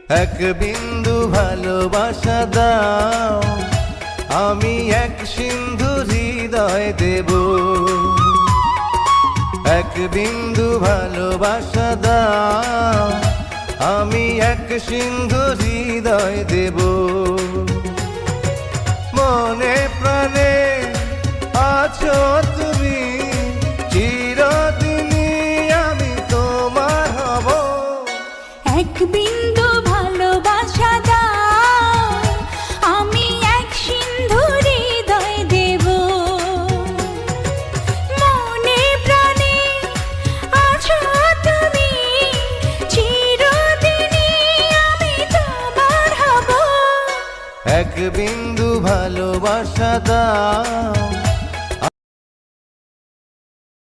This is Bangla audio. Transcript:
এক বিন্দু ভালোবাসা দাও, আমি এক সিন্ধু হৃদয় দেব। এক বিন্দু ভালোবাসা দাও, আমি এক সিন্ধু হৃদয় দেব। মনে প্রাণে আছো তুমি, চিরদিনই আমি তোমার হব। এক বিন্দু ভালোবাসা দাও, আমি এক সিন্ধু হৃদয় দেব। মনে প্রাণে আছো তুমি, চিরদিনই আমি তোমার হব। এক বিন্দু ভালোবাসা দাও,